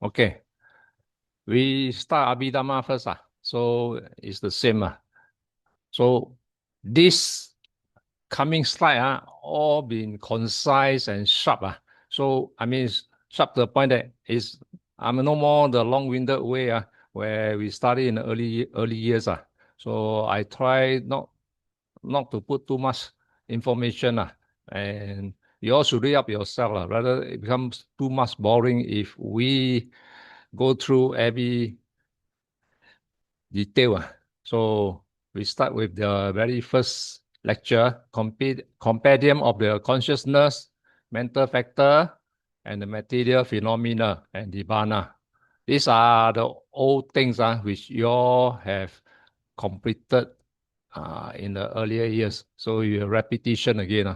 Okay, we start Abhidhamma first. So it's the same. So this coming slide all been concise and sharp. So I mean sharp to the point that is I'm no more the long-winded way where we study in the early years. So I try not to put too much information. And you all should read up yourself. Rather it becomes too much boring if we go through every detail. So we start with the very first lecture, compendium of the consciousness, mental factor, and the material phenomena and Nibbana. These are the old things which you all have completed in the earlier years. So you repetition again.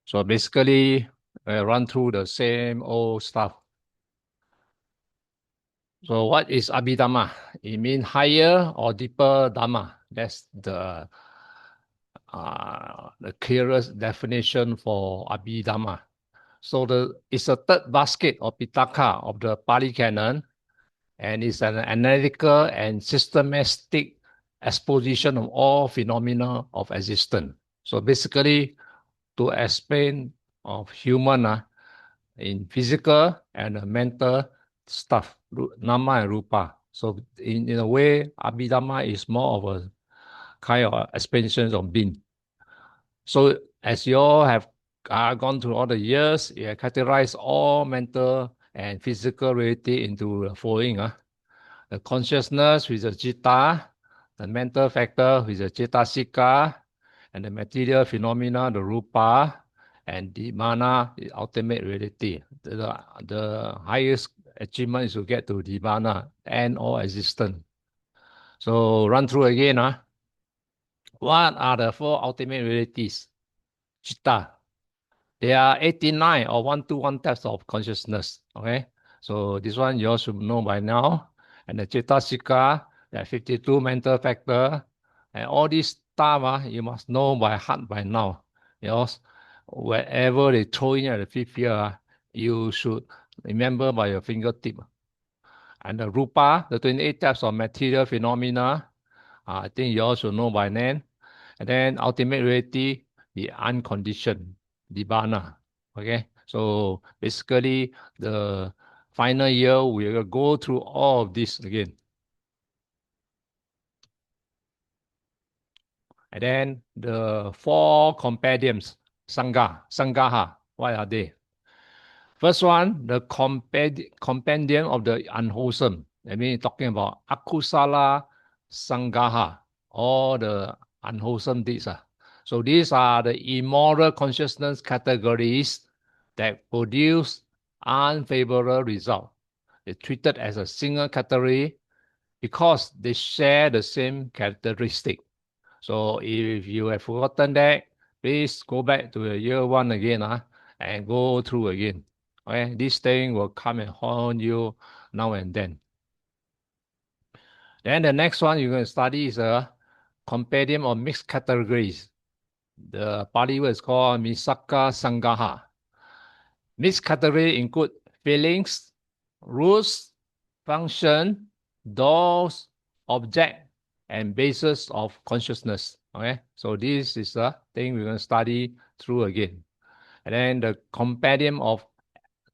So basically, run through the same old stuff. So what is Abhidhamma? It means higher or deeper Dhamma. That's the clearest definition for Abhidhamma. So it's a third basket or Pitaka of the Pali Canon, and it's an analytical and systematic exposition of all phenomena of existence. So basically, to explain of human in physical and mental stuff, nama and rupa. So in a way, Abhidhamma is more of a kind of expansion of being. So as you all have gone through all the years, you have categorized all mental and physical reality into the following. The consciousness with the citta, the mental factor with the cetasika, and the material phenomena, the rupa, and the mana, the ultimate reality. The highest achievement is to get to the mana and all existence. So run through again. What are the four ultimate realities? Citta. There are 89 or 121 types of consciousness. Okay, so this one you all should know by now. And the cetasika, there are 52 mental factor, and all these stuff you must know by heart by now. Because wherever they throw in at the fifth year, you should remember by your fingertip. And the rupa, the 28 types of material phenomena, I think you all should know by then. And then ultimate reality, the unconditioned, Nibbana. Okay, so basically the final year we will go through all of this again. And then the four compendiums, Sangaha, what are they? First one, the compendium of the unwholesome. I mean, talking about akusala Sangaha, all the unwholesome deeds. So these are the immoral consciousness categories that produce unfavorable result. They're treated as a single category because they share the same characteristic. So if you have forgotten that, please go back to the year one again and go through again. Okay, this thing will come and haunt you now and then. Then the next one you're going to study is a compendium of mixed categories. The Pali word is called Misaka Sangaha. Mixed category include feelings, rules, function, doors, object, and basis of consciousness. Okay, so this is the thing we're going to study through again. And then the compendium of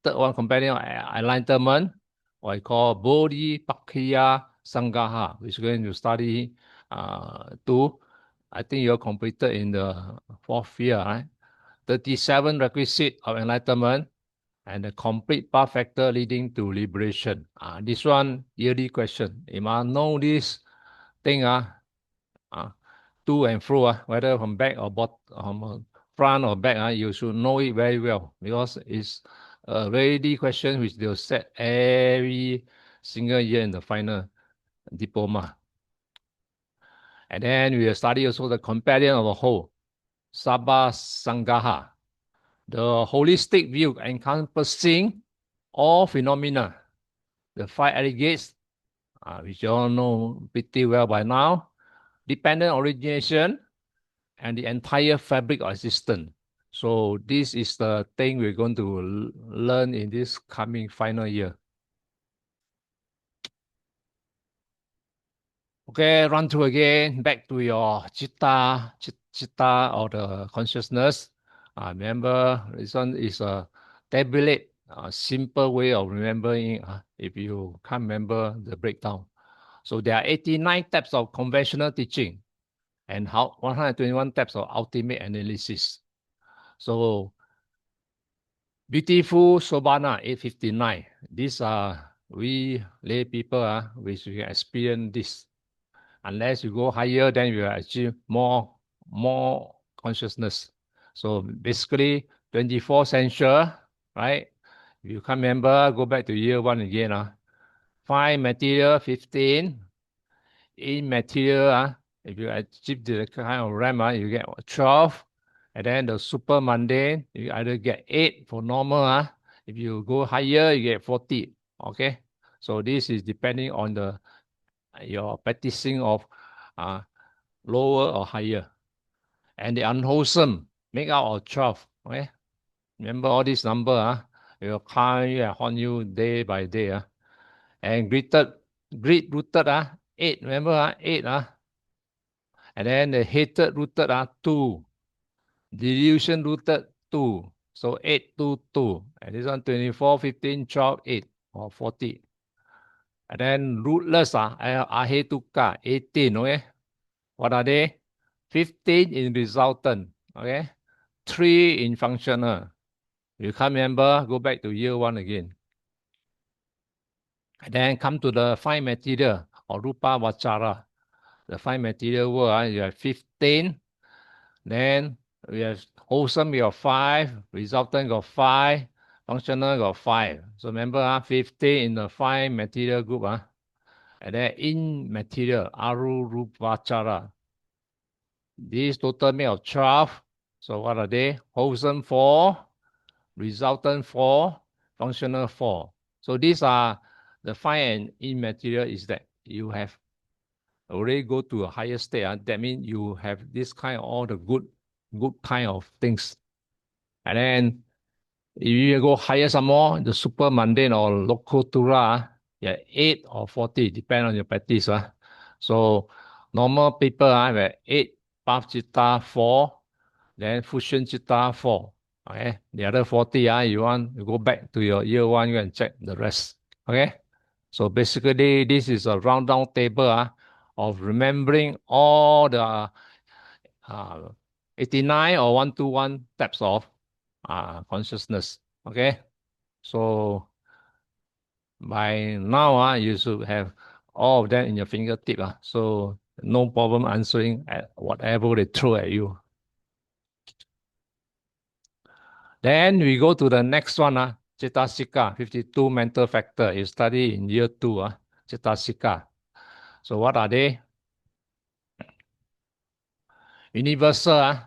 third one, compendium of enlightenment, what I call Bodhipakkhya Sangaha, which we're going to study too. I think you're completed in the fourth year, right? 37 requisite of enlightenment and the complete path factor leading to liberation. This one, yearly question. You must know this thing to and fro, whether from back or front or back, you should know it very well because it's a very question which they'll set every single year in the final diploma. And then we will study also the compendium of the whole, Sabha Sangaha, the holistic view encompassing all phenomena, the five aggregates, which you all know pretty well by now, dependent origination, and the entire fabric of existence. So this is the thing we're going to learn in this coming final year. Okay, run through again, back to your chitta or the consciousness. Remember, this one is a tabulate, a simple way of remembering if you can't remember the breakdown. So there are 89 types of conventional teaching and 121 types of ultimate analysis. So beautiful Sobana 859. These are we lay people which we experience this. Unless you go higher, then you will achieve more consciousness. So basically 24 essential, right? If you can't remember, go back to year one again. Find material 15. In material, if you achieve the kind of RAM, you get 12. And then the super mundane, you either get 8 for normal. If you go higher, you get 40. Okay. So this is depending on the your practicing of lower or higher. And the unwholesome make out of 12. Okay. Remember all these number, it will count you and haunt you day by day. And greed rooted 8. Remember 8. And then the hatred rooted 2. Delusion rooted 2. So 8, 2, 2. And this one 24, 15, 12, 8 or 40. And then rootless ahetuka 18. Okay. What are they? 15 in resultant. Okay. 3 in functional. You can't remember, go back to year one again. And then come to the fine material or rupa vachara. The fine material world, you have 15. Then we have wholesome, you have 5. Resultant got 5. Functional got 5. So remember, 15 in the fine material group. And then in material, aru rupavachara. This total made of 12. So what are they? Wholesome 4. Resultant 4, functional 4. So these are the fine and in material is that you have already go to a higher state. That means you have this kind of all the good kind of things. And then if you go higher some more, the super mundane or lokotura, yeah, 8 or 40, depend on your practice. So normal people have 8, path chitta 4, then fusion chitta 4. Okay, the other 40, you want to go back to your year one, you can check the rest. Okay, so basically this is a round down table of remembering all the 89 or 121 types of consciousness. Okay, so by now you should have all of them in your fingertip. So no problem answering at whatever they throw at you. Then we go to the next one, Cetasika, 52 mental factor. You study in year 2, Cetasika. So what are they? Universal,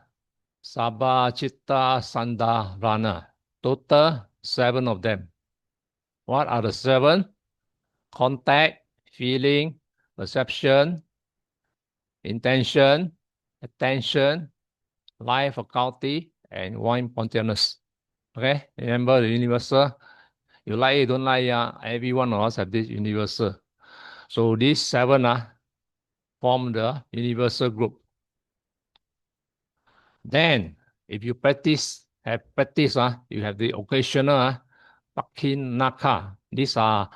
Sabha, Chitta, Sanda, Rana. Total 7 of them. What are the 7? Contact, feeling, perception, intention, attention, life faculty, and one spontaneous. Okay, remember the universal. You like it, don't like it, every one of us have this universal. So these 7 form the universal group. Then, if you have practice, you have the occasional Pakin Naka. These are,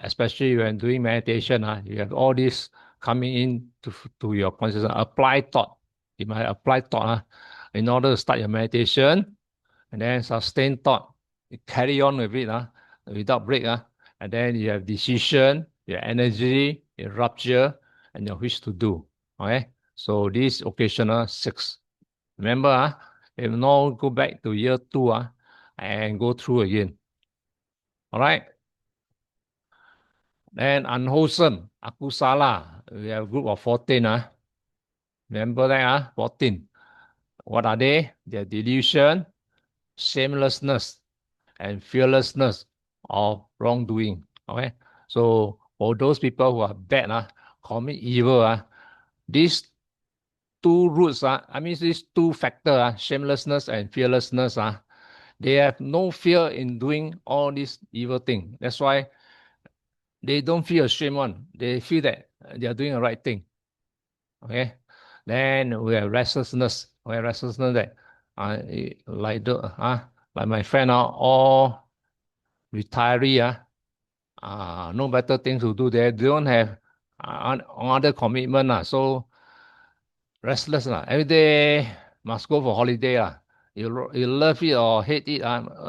especially when doing meditation, you have all this coming in to your consciousness. Apply thought. You might apply thought in order to start your meditation, and then sustain thought. You carry on with it without break. And then you have decision, your energy, your rupture, and your wish to do. Okay? So this occasional 6. Remember, if not, go back to year 2 and go through again. All right. Then unwholesome, akusala. We have a group of 14. Remember that? 14. What are they? They are delusion, shamelessness, and fearlessness of wrongdoing. Okay. So for those people who are bad, commit evil, this two roots, I mean these two factors, shamelessness and fearlessness, they have no fear in doing all these evil things. That's why they don't feel ashamed one. They feel that they are doing the right thing. Okay. Then we have restlessness. We have restlessness that like my friend are all retiree, no better things to do. They don't have other commitment. So restless. Every day must go for holiday. You love it or hate it,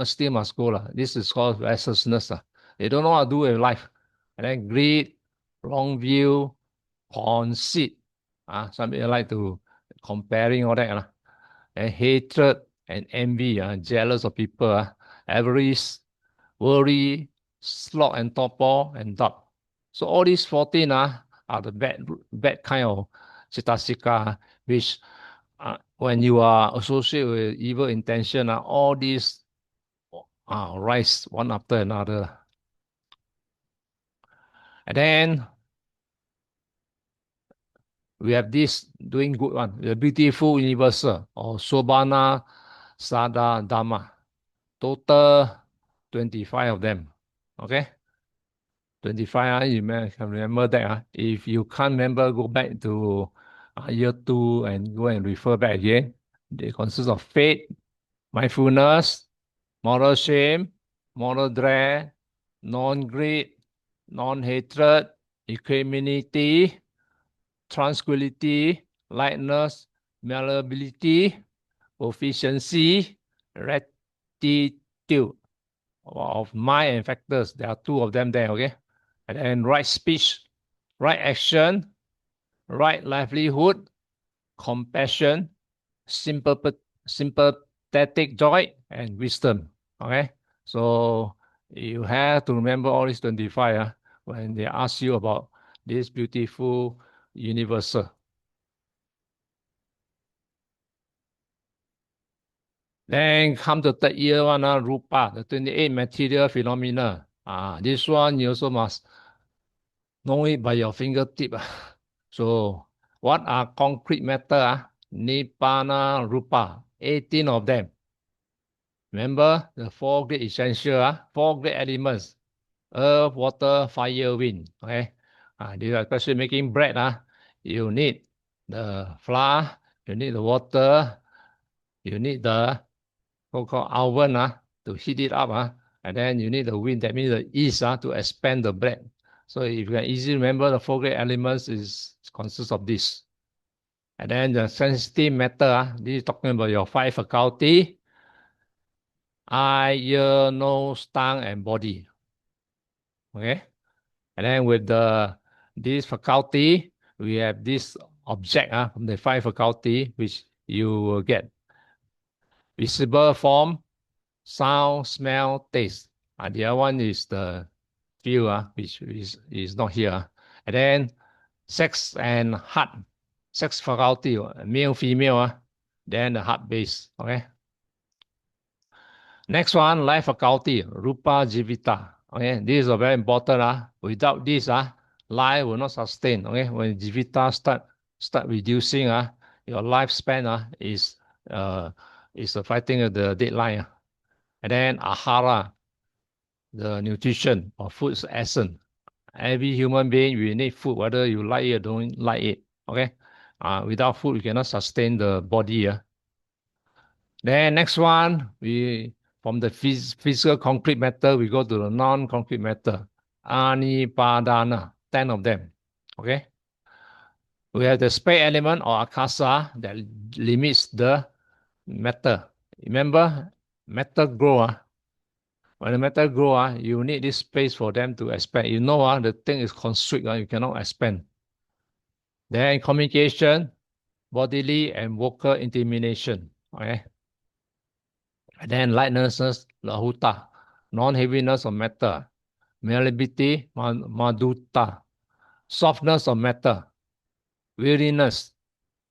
still must go. This is called restlessness. They don't know what to do with life. And then greed, wrong view, conceit. Some people like to comparing all that. And hatred and envy, jealous of people, avarice, worry, sloth and torpor, and doubt. So all these 14 are the bad kind of citasika, which when you are associated with evil intention, all these rise one after another. And then we have this doing good one, the beautiful universal, or Sobana Sada Dhamma. Total 25 of them. Okay? 25, you may can remember that. If you can't remember, go back to year 2 and go and refer back again. They consist of faith, mindfulness, moral shame, moral dread, non-greed, non-hatred, equanimity, tranquility, lightness, malleability, proficiency, rectitude. Of mind and factors, there are 2 of them there, okay? And then right speech, right action, right livelihood, compassion, sympathetic joy, and wisdom. Okay, so you have to remember all these 25 when they ask you about this beautiful universal. Then come to third year one, Rupa, the 28 material phenomena. This one you also must know it by your fingertip. So what are concrete matter? Nibbana Rupa, 18 of them. Remember the 4 great essential, 4 great elements: earth, water, fire, wind. Okay. This is especially making bread. You need the flour, you need the water, you need the so-called oven to heat it up. And then you need the wind, that means the yeast to expand the bread. So if you can easily remember, the 4 great elements consists of this. And then the sensitive matter, this is talking about your 5 faculty: eye, ear, nose, tongue, and body. Okay. And then with this faculty, we have this object from the 5 faculty, which you will get visible form, sound, smell, taste. The other one is the feel, which is not here. And then sex and heart. Sex faculty, male, female, then the heart base. Okay. Next one, life faculty, rupa jivita. Okay, this is a very important. Without this, life will not sustain. Okay, when jivita start reducing, your lifespan is fighting the deadline. And then ahara, the nutrition or food's essence. Every human being will need food, whether you like it or don't like it. Okay, without food, you cannot sustain the body. Then next one, from the physical concrete matter, we go to the non-concrete matter. Anipadana, 10 of them. Okay. We have the space element or akasa that limits the matter. Remember, matter grow. When the matter grow, you need this space for them to expand. You know, the thing is constrict, you cannot expand. Then communication, bodily and vocal intimidation. Okay. And then lightness, lahuta, non-heaviness of matter, malleability, madhuta, softness of matter, weariness,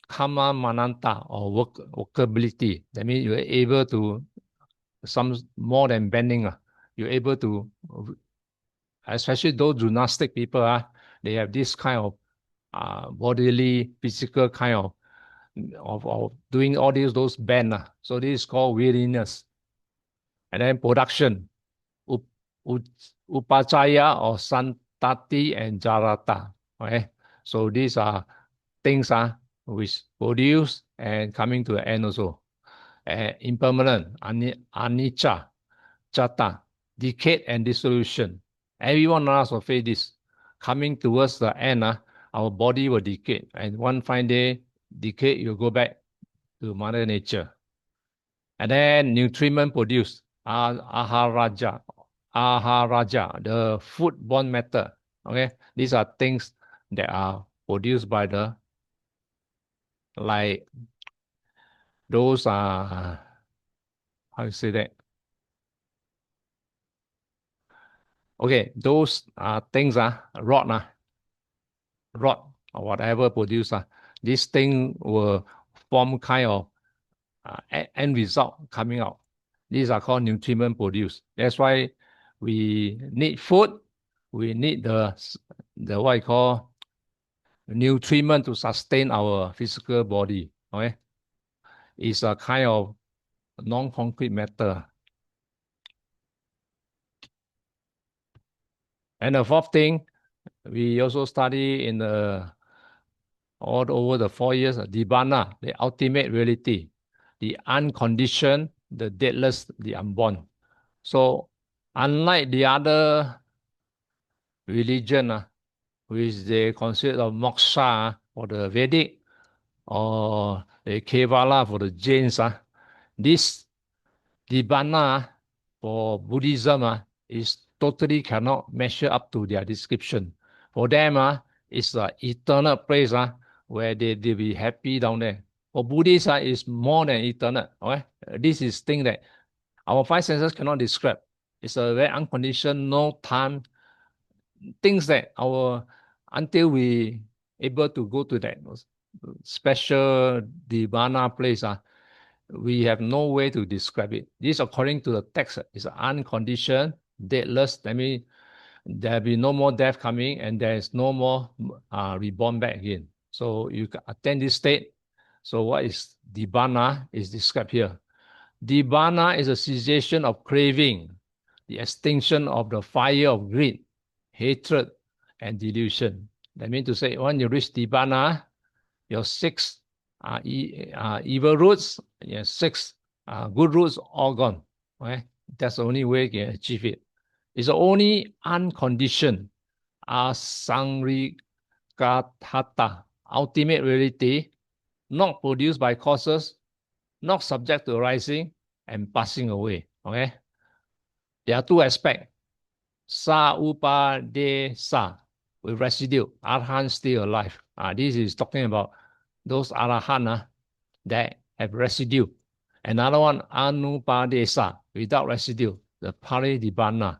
kama mananta, or workability. That means you're able to, some more than bending, you're able to, especially those gymnastic people, they have this kind of bodily, physical kind of of doing all those band. So this is called willingness. And then production, up, upachaya or santati and jarata. Okay, so these are things which produce and coming to the end also. Impermanent, anicca, jata, decay and dissolution. Everyone of us will face this. Coming towards the end, our body will decay, and one fine day, decay, you go back to Mother Nature. And then nutriment produced, aharaja, the foodborne matter. Okay, these are things that are produced by the, like those are, how you say that? Okay, those things rod or whatever produce this thing will form kind of end result coming out. These are called nutriment produced. That's why we need food. We need the what I call nutriment to sustain our physical body. Okay, it's a kind of non-concrete matter. And the fourth thing, we also study in the all over the 4 years, Nibbana, the ultimate reality, the unconditioned, the deathless, the unborn. So unlike the other religion, which they consider of moksha for the Vedic or the Kevala for the Jains, this Nibbana for Buddhism is totally cannot measure up to their description. For them, it's an eternal place where they be happy down there. For Buddhists, it's more than eternal. Okay? This is thing that our five senses cannot describe. It's a very unconditioned, no time, things that until we able to go to that special Nibbana place, we have no way to describe it. This, according to the text, is unconditioned, deathless. That means there'll be no more death coming, and there is no more reborn back again. So you can attain this state. So what is Nibbana is described here. Nibbana is a cessation of craving, the extinction of the fire of greed, hatred, and delusion. That means to say, when you reach Nibbana, your six evil roots, your six good roots all gone. Right? That's the only way you can achieve it. It's the only unconditioned asangrigathatha, ultimate reality, not produced by causes, not subject to arising and passing away. Okay? There are two aspects. Sa upa de sa, with residue. Arhan still alive. This is talking about those arahant that have residue. Another one, anupadesa, without residue, the paridibana.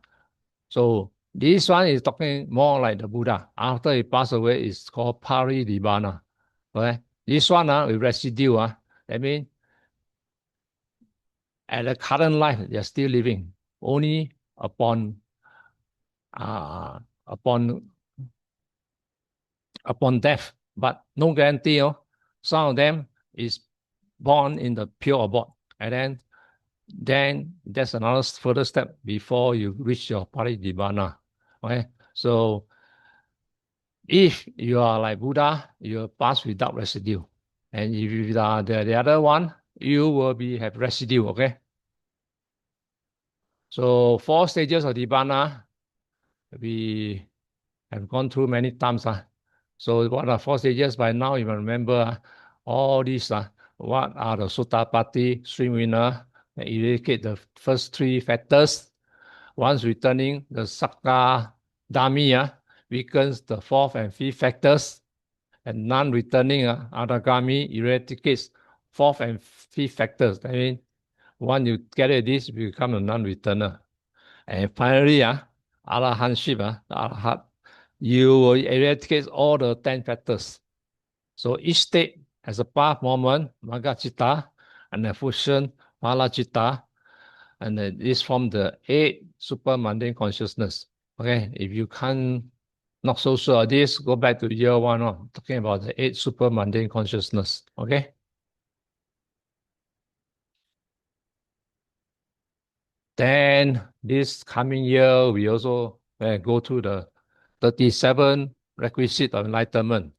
So this one is talking more like the Buddha. After he passed away, it's called paridibana. Okay? This one with residue, that means at the current life, they're still living. Only upon death, but no guarantee. Some of them is born in the pure abode, and then that's another further step before you reach your paridibana. Okay, so if you are like Buddha, you pass without residue, and if you are the other one, you will have residue. Okay, so 4 stages of Nibbana we have gone through many times. So what are 4 stages? By now you remember all these. What are the Sutapati, stream winner, that eradicate the first 3 factors. Once returning, the Sakka Dami weakens the 4th and 5th factors. And non-returning Adagami eradicates 4th and 5th factors. I mean, once you get it, this, you become a non-returner. And finally, Arahantship, the Arahat, you will eradicate all the 10 factors. So each state has a path moment, Maggacitta, and a fusion, Malacitta, and this from the 8 super mundane consciousness. Okay, if you can't not so sure of this, go back to year 1, talking about the 8 super mundane consciousness. Okay. Then this coming year, we also go through the 37 requisite of enlightenment,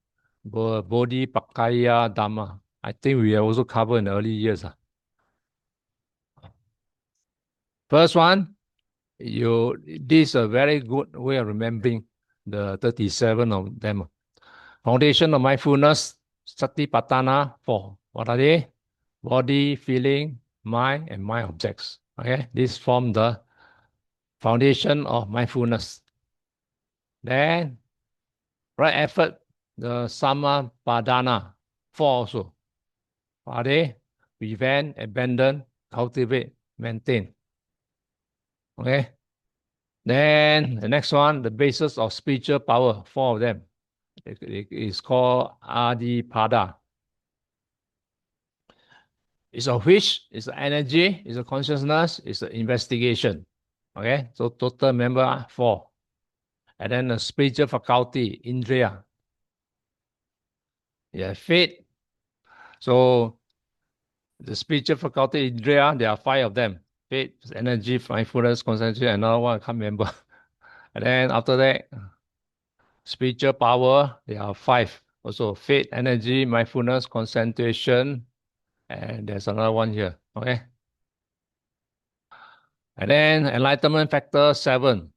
Bodhi, Pakaya, Dhamma. I think we have also covered in the early years. First one, this is a very good way of remembering the 37 of them. Foundation of mindfulness, Satipatthana 4. What are they? Body, feeling, mind, and mind objects. Okay, this form the foundation of mindfulness. Then, right effort, the Samapadana 4 also. What are they? Prevent, abandon, cultivate, maintain. Okay. Then the next one, the basis of spiritual power, 4 of them. It is called Adipada. It's a wish, it's an energy, it's a consciousness, it's an investigation. Okay, so total member 4. And then the spiritual faculty, Indriya. Yeah, faith. So the spiritual faculty, Indriya, there are 5 of them. Faith, energy, mindfulness, concentration, another one I can't remember. And then after that, spiritual power, there are 5. Also faith, energy, mindfulness, concentration, and there's another one here. Okay. And then enlightenment factor 7.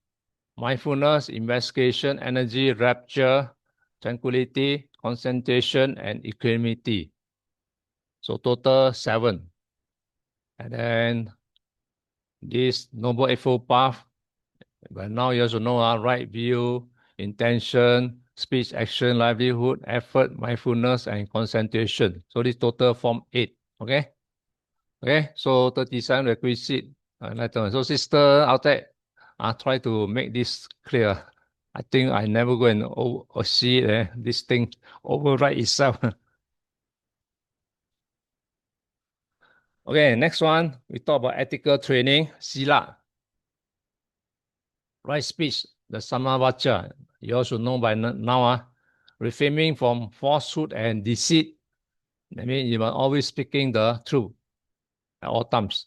Mindfulness, investigation, energy, rapture, tranquility, concentration, and equanimity. So total 7. And then this Noble Eightfold Path, but now you also know right view, intention, speech, action, livelihood, effort, mindfulness, and concentration. So this total form 8. Okay? Okay, so 37 requisite enlightenment. So sister out there, try to make this clear. I think I never go and see this thing override itself. Okay, next one, we talk about ethical training, Sila. Right speech, the Samavacha. You also know by now, refraining from falsehood and deceit. I mean, you are always speaking the truth at all times.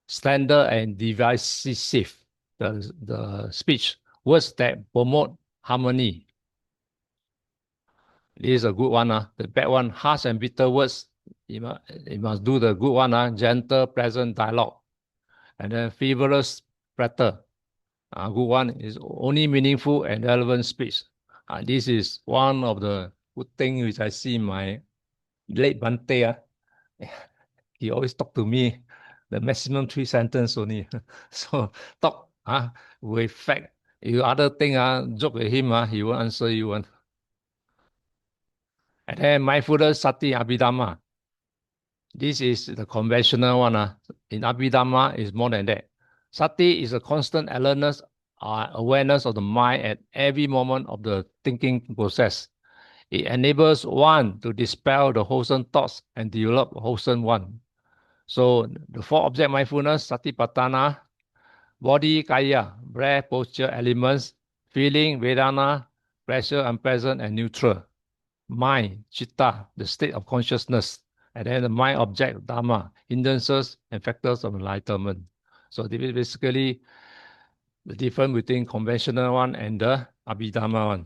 Slander and divisive, the speech, words that promote harmony. This is a good one. The bad one, harsh and bitter words. You must do the good one, gentle, pleasant dialogue. And then frivolous prattle. Good one is only meaningful and relevant speech. This is one of the good things which I see in my late Bante. He always talk to me the maximum 3 sentences only. So talk with fact. You other thing joke with him, he will answer you one. And then mindfulness, sati, abhidhamma. This is the conventional one. In Abhidhamma, is more than that. Sati is a constant alertness, awareness of the mind at every moment of the thinking process. It enables one to dispel the wholesome thoughts and develop wholesome one. So the 4 object mindfulness, satipatthana, body, kaya, breath, posture, elements, feeling, vedana, pleasure, unpleasant, and neutral. Mind, chitta, the state of consciousness, and then the mind object, dhamma, hindrances and factors of enlightenment. So this is basically the difference between conventional one and the Abhidhamma one.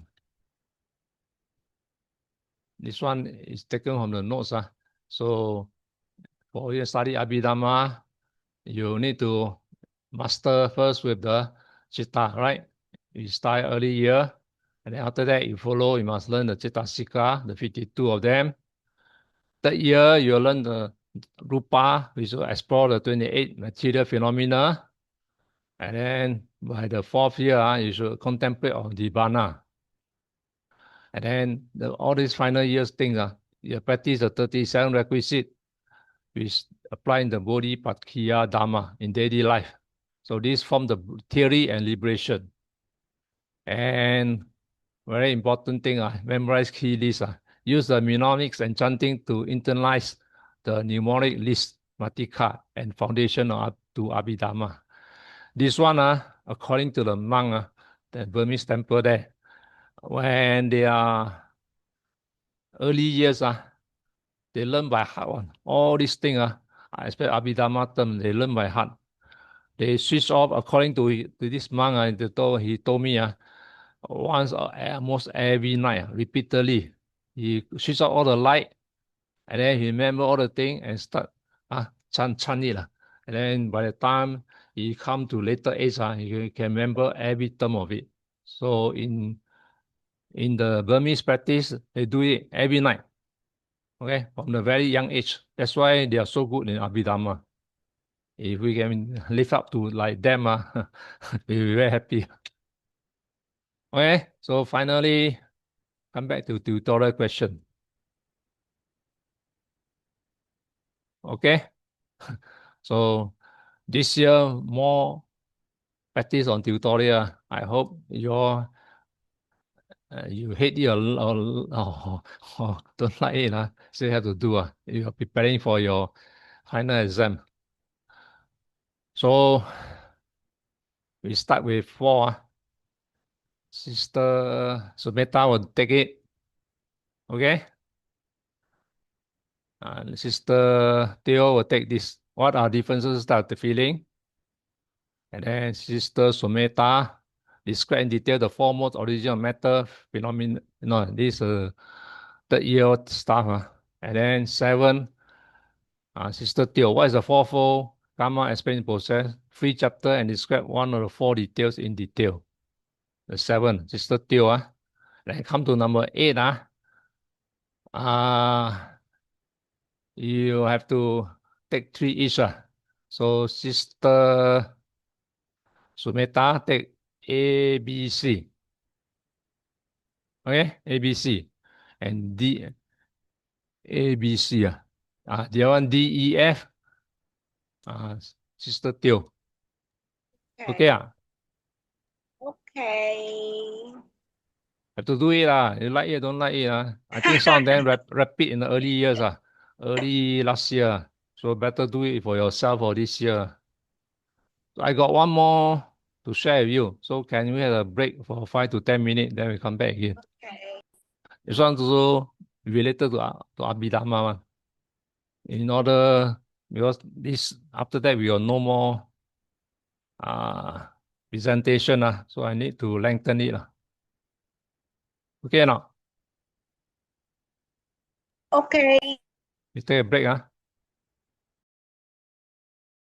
This one is taken from the notes. So for you to study Abhidhamma, you need to master first with the chitta, right? You start early year, and then after that you follow, you must learn the Chittasika, the 52 of them. Third year, you learn the Rupa, which will explore the 28 material phenomena. And then by the 4th year, you should contemplate on Nibbana. And then all these final years things, you practice the 37 requisite, which apply in the Bodhipakkhiya Dhamma in daily life. So this form the theory and liberation. And very important thing, memorize key list. Use the mnemonics and chanting to internalize the mnemonic list, Matika, and foundation to Abhidhamma. This one, according to the monk, the Burmese temple there, when they are early years, they learn by heart one. All these things, especially Abhidhamma term, they learn by heart. they switch off according to this monk. He told me once almost every night, repeatedly. He switch off all the light and then he remember all the thing and start chant it. And then by the time he come to later age, he can remember every term of it. So in the Burmese practice, they do it every night. Okay, from the very young age. That's why they are so good in Abhidhamma. If we can live up to like them, we'll be very happy. Okay, so finally, come back to tutorial question. Okay, so this year more practice on tutorial. I hope you hate it or don't like it. Still have to do. You're preparing for your final exam. So we start with 4. Sister Sumeta will take it. Okay. Sister Theo will take this. What are differences start the feeling? And then Sister Sumeta describe in detail the four modes original matter phenomenon. This third year stuff. And then 7, Sister Theo, what is the fourfold karma explained process? 3 chapter and describe one of the 4 details in detail. The 7, Sister Theo. Then come to number 8. You have to take 3 each. So Sister Sumeta take A, B, C. Okay, A, B, C. And D, A, B, C. The other one D, E, F. Sister Teo. Okay. Okay. Have to do it. You like it, don't like it. I think some of them repeat in the early years. Early last year. So better do it for yourself for this year. I got one more to share with you. So can we have a break for 5 to 10 minutes? Then we come back again. Okay. This one also related to Abhidhamma. In order, because this after that we will no more presentation. So I need to lengthen it. Okay or not? Okay. We take a break.